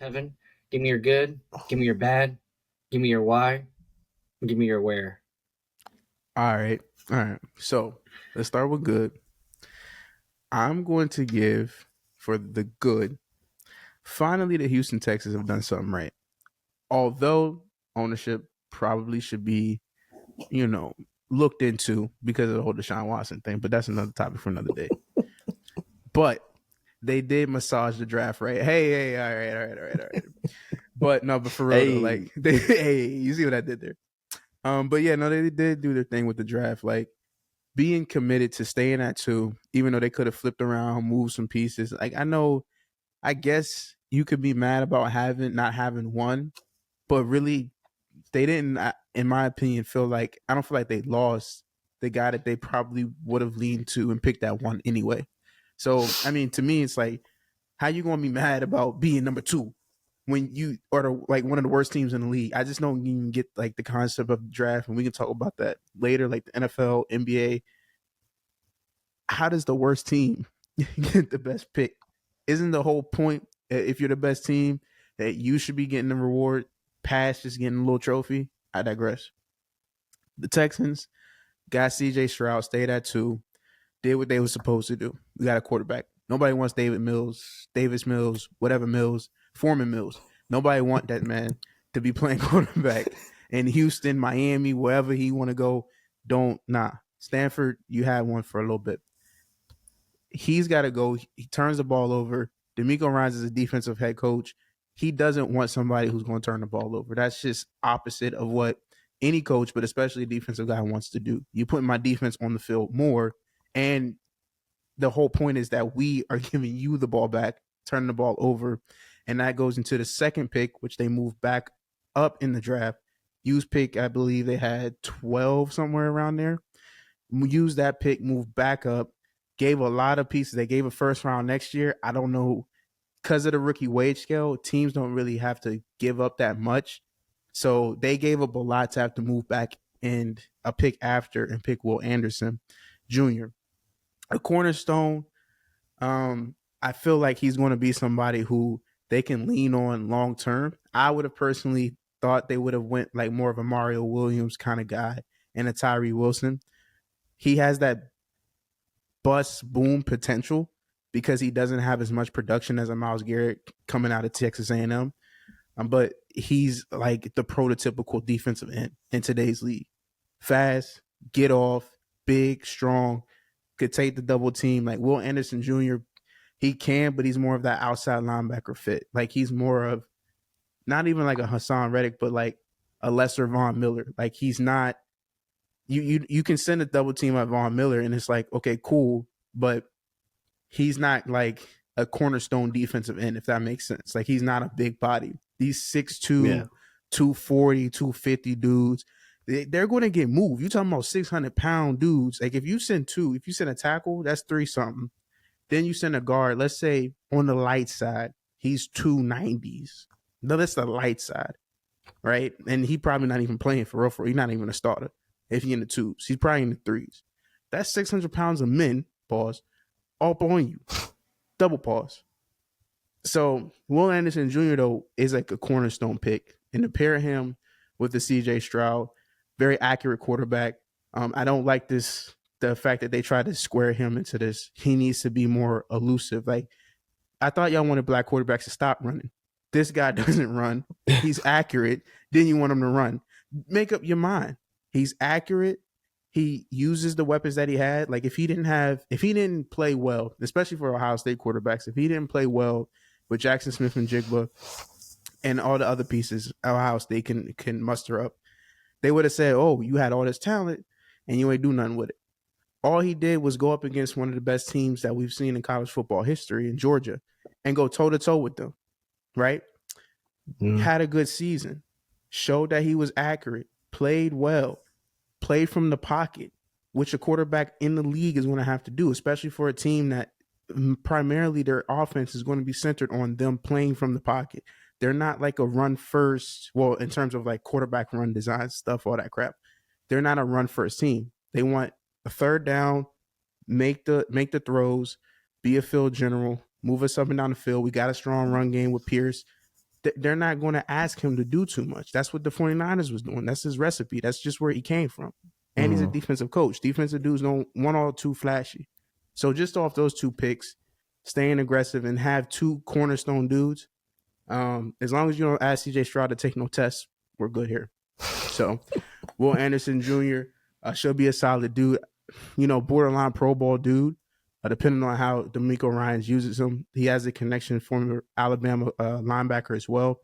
Tevin, give me your good, give me your bad, give me your why, and give me your where. All right. All right. So let's start with good. I'm going to give for the good. Finally, the Houston Texans have done something right. Although ownership probably should be, you know, looked into because of the whole Deshaun Watson thing, but that's another topic for another day. But they did massage the draft, right? Hey, all right. But for real though, Hey, like hey, you see what I did there? But yeah, no, they did do their thing with the draft. Like being committed to staying at two, even though they could have flipped around, moved some pieces. Like I guess you could be mad about having not having one, but really they didn't, in my opinion, I don't feel like they lost the guy that they probably would have leaned to and picked that one anyway. So I mean, to me, it's like, how you gonna be mad about being number two when you are like one of the worst teams in the league? I just don't even get like the concept of the draft, and we can talk about that later, like the NFL, NBA. How does the worst team get the best pick? Isn't the whole point, if you're the best team, that you should be getting the reward past just getting a little trophy? I digress. The Texans got CJ Stroud, stayed at two, did what they were supposed to do. We got a quarterback. Nobody wants Davis Mills, whatever Mills, Foreman Mills. Nobody want that man to be playing quarterback in Houston, Miami, wherever he want to go. Don't Stanford, you had one for a little bit. He's got to go. He turns the ball over. D'Amico Ryans is a defensive head coach. He doesn't want somebody who's going to turn the ball over. That's just opposite of what any coach, but especially a defensive guy, wants to do. You put my defense on the field more, and the whole point is that we are giving you the ball back, turning the ball over, and that goes into the second pick, which they moved back up in the draft. Use pick, I believe they had 12 somewhere around there. Use that pick, move back up, gave a lot of pieces. They gave a first round next year. I don't know, because of the rookie wage scale, teams don't really have to give up that much. So they gave up a lot to have to move back and a pick after and pick Will Anderson Jr. A cornerstone. I feel like he's going to be somebody who they can lean on long term. I would have personally thought they would have went like more of a Mario Williams kind of guy and a Tyree Wilson. He has that bust boom potential because he doesn't have as much production as a Myles Garrett coming out of Texas A&M. But he's like the prototypical defensive end in today's league. Fast, get off, big, strong, could take the double team. Like Will Anderson Jr., he can, but he's more of that outside linebacker fit. Like he's more of not even like a Hassan Reddick, but like a lesser Von Miller. Like he's not. You can send a double team at Von Miller, and it's like, okay, cool, but he's not like a cornerstone defensive end, if that makes sense. Like he's not a big body. These 6'2", yeah. 240, 250 dudes, they're going to get moved. You're talking about 600-pound dudes. Like if you send a tackle, that's three something. Then you send a guard, let's say on the light side, he's 290s. No, that's the light side, right? And he probably not even playing for real. He's not even a starter. If he in the twos, he's probably in the threes. That's 600 pounds of men, pause, up on you. Double pause. So Will Anderson Jr. though is like a cornerstone pick, and to pair him with the CJ Stroud, very accurate quarterback. I don't like the fact that they tried to square him into this. He needs to be more elusive. Like I thought y'all wanted black quarterbacks to stop running. This guy doesn't run. He's accurate. Then you want him to run. Make up your mind. He's accurate. He uses the weapons that he had. Like if he didn't play well, especially for Ohio State quarterbacks, if he didn't play well with Jackson Smith and Jigba and all the other pieces Ohio State can muster up, they would have said, "Oh, you had all this talent and you ain't do nothing with it." All he did was go up against one of the best teams that we've seen in college football history in Georgia and go toe to toe with them, right? Had a good season, showed that he was accurate, played well, played from the pocket, which a quarterback in the league is going to have to do, especially for a team that primarily their offense is going to be centered on them playing from the pocket. They're not like a run first, well, in terms of like quarterback run design stuff, all that crap. They're not a run first team. They want a third down, make the throws, be a field general, move us up and down the field. We got a strong run game with Pierce. they're not going to ask him to do too much. That's what the 49ers was doing. That's his recipe. That's just where he came from. And he's a defensive coach. Defensive dudes don't want all too flashy. So just off those two picks, staying aggressive and have two cornerstone dudes. As long as you don't ask CJ Stroud to take no tests, we're good here. So Will Anderson Jr. Should be a solid dude. Borderline Pro Bowl dude. Depending on how D'Amico Ryans uses him, he has a connection from Alabama linebacker as well.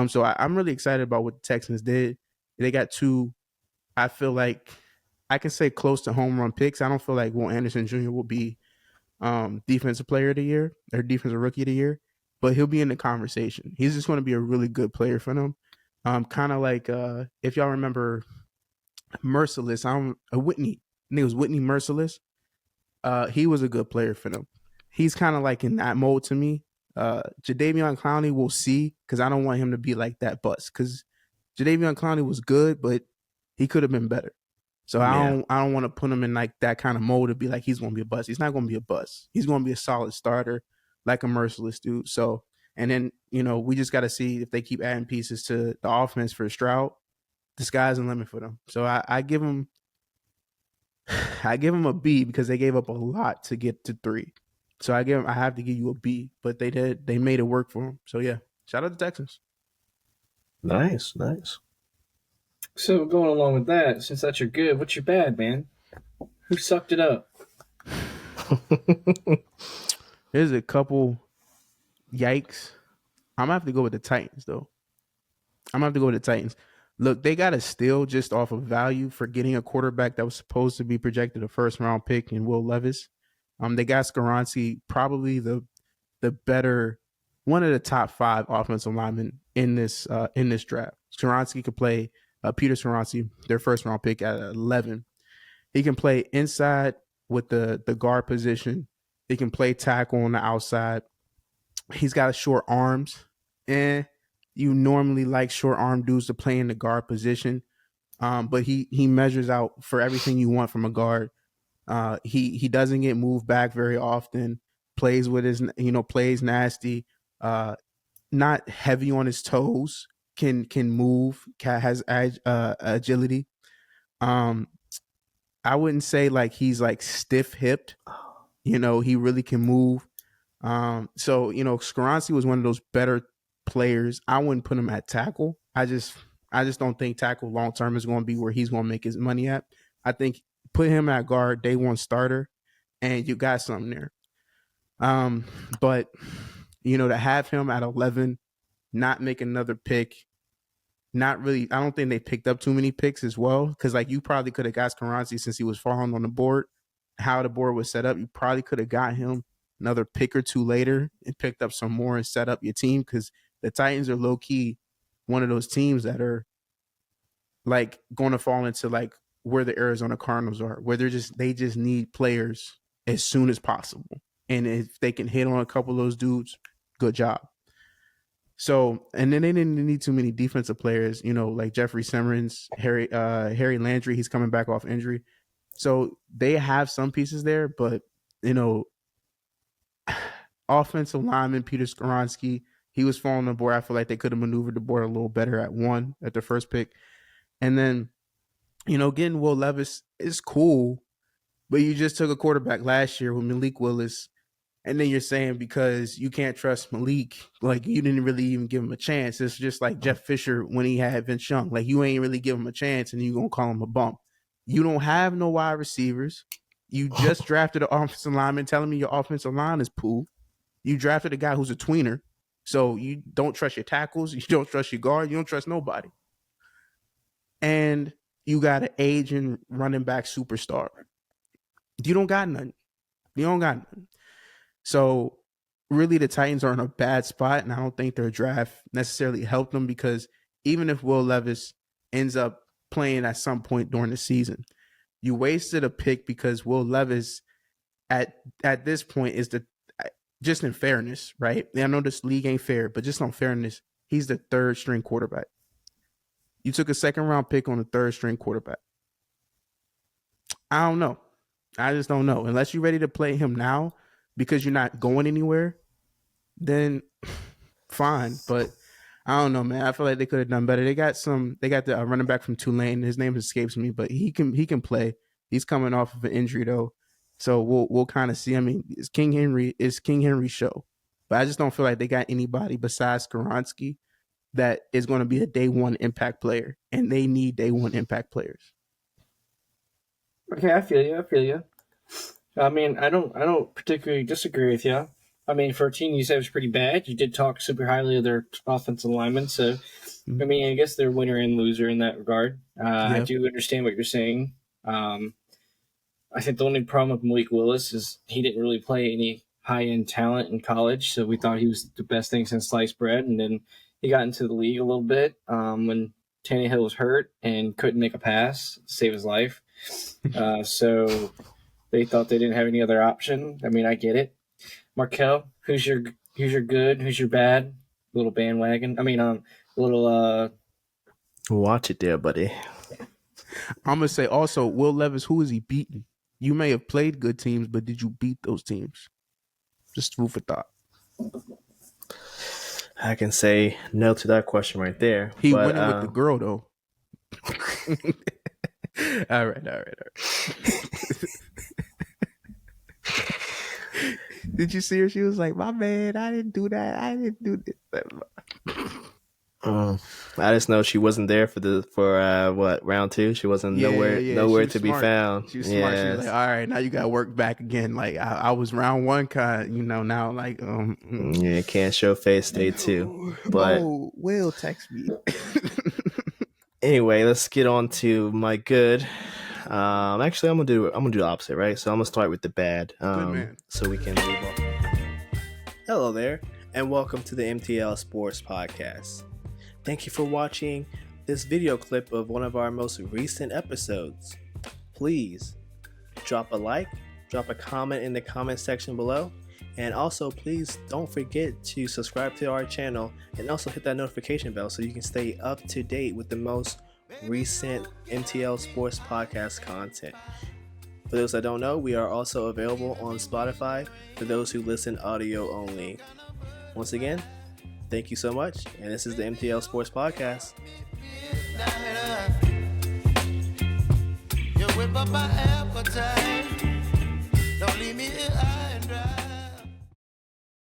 So I'm really excited about what the Texans did. They got two, I feel like I can say close to home run picks. I don't feel like Will Anderson Jr. will be defensive player of the year or defensive rookie of the year, but he'll be in the conversation. He's just going to be a really good player for them. Kind of like if y'all remember Merciless, Whitney. I think it was Whitney Merciless. He was a good player for them. He's kind of like in that mode to me. Jadeveon Clowney, we'll see, because I don't want him to be like that bust. Because Jadeveon Clowney was good, but he could have been better. So I don't want to put him in like that kind of mode to be like he's going to be a bust. He's not going to be a bust. He's going to be a solid starter, like a Merciless dude. So, and then we just got to see if they keep adding pieces to the offense for Stroud. The sky's the limit for them. So I give him a B because they gave up a lot to get to 3. So I have to give you a B, but they made it work for them. So yeah, shout out to Texans. Nice. So going along with that, since that's your good, what's your bad, man? Who sucked it up? There's a couple yikes. I'm gonna have to go with the Titans though. Look, they got a steal just off of value for getting a quarterback that was supposed to be projected a first round pick in Will Levis. They got Skoronski, probably the better, one of the top 5 offensive linemen in this draft. Skoronski could play. Peter Skoronski, their first round pick at 11. He can play inside with the guard position. He can play tackle on the outside. He's got short arms. You normally like short arm dudes to play in the guard position. But he measures out for everything you want from a guard. He doesn't get moved back very often. Plays with his, plays nasty. Not heavy on his toes. Can move. Has agility. I wouldn't say like he's like stiff hipped. He really can move. So Skoronski was one of those better players. I wouldn't put him at tackle. I just don't think tackle long term is going to be where he's going to make his money at. I think put him at guard, day one starter, and you got something there. But to have him at 11, not make another pick, not really. I don't think they picked up too many picks as well, because like you probably could have got Skoronski since he was falling on the board. How the board was set up, you probably could have got him another pick or two later and picked up some more and set up your team, because the Titans are low key one of those teams that are like going to fall into like where the Arizona Cardinals are, where they just need players as soon as possible. And if they can hit on a couple of those dudes, good job. So, and then they didn't need too many defensive players, like Jeffrey Simmons, Harry Landry, he's coming back off injury. So they have some pieces there, but offensive lineman Peter Skoronski, he was falling on the board. I feel like they could have maneuvered the board a little better at 1 at the first pick. And then, getting Will Levis is cool, but you just took a quarterback last year with Malik Willis. And then you're saying because you can't trust Malik, like you didn't really even give him a chance. It's just like Jeff Fisher when he had Vince Young. Like you ain't really give him a chance and you're going to call him a bump. You don't have no wide receivers. You just drafted an offensive lineman telling me your offensive line is poo. You drafted a guy who's a tweener. So you don't trust your tackles. You don't trust your guard. You don't trust nobody. And you got an aging running back superstar. You don't got nothing. So really the Titans are in a bad spot, and I don't think their draft necessarily helped them, because even if Will Levis ends up playing at some point during the season, you wasted a pick because Will Levis at this point is just in fairness, right? I know this league ain't fair, but just on fairness, he's the 3rd string quarterback. You took a 2nd round pick on a 3rd string quarterback. I don't know. I just don't know. Unless you're ready to play him now because you're not going anywhere, then fine. But I don't know, man. I feel like they could have done better. They got the running back from Tulane. His name escapes me, but he can play. He's coming off of an injury though, so we'll kind of see. I mean, it's King Henry's show, but I just don't feel like they got anybody besides Skoronski that is going to be a day one impact player, and they need day one impact players. Okay, I feel you. I mean, I don't particularly disagree with you. I mean, for a team you said was pretty bad, you did talk super highly of their offensive linemen. So, I mean, I guess they're winner and loser in that regard. I do understand what you're saying. I think the only problem with Malik Willis is he didn't really play any high-end talent in college, so we thought he was the best thing since sliced bread. And then he got into the league a little bit when Tannehill was hurt and couldn't make a pass to save his life. So they thought they didn't have any other option. I mean, I get it. Markel, who's your good, who's your bad? Little bandwagon. I mean, little. Watch it there, buddy. I'm gonna say also, Will Levis, who is he beating? You may have played good teams, but did you beat those teams? Just food for thought. I can say no to that question right there. He winning with the girl though. All right. Did you see her? She was like, "My man, I didn't do that. I didn't do this." I just know she wasn't there for what, round 2. She wasn't nowhere to be found. She was smart. She was like, "All right, now you got to work back again." Like I was round 1 kind, now like yeah, can't show face day 2. But Will text me. Anyway, let's get on to my good. Actually, I'm gonna do the opposite, right? So I'm gonna start with the bad, Good man. so we can move on. Hello there, and welcome to the MTL Sports Podcast. Thank you for watching this video clip of one of our most recent episodes. Please drop a like, drop a comment in the comment section below, and also please don't forget to subscribe to our channel and also hit that notification bell so you can stay up to date with the most recent MTL Sports Podcast content. For those that don't know, we are also available on Spotify for those who listen audio only. Once again, thank you so much, and this is the MTL Sports Podcast. You whip up my appetite. Don't leave me here.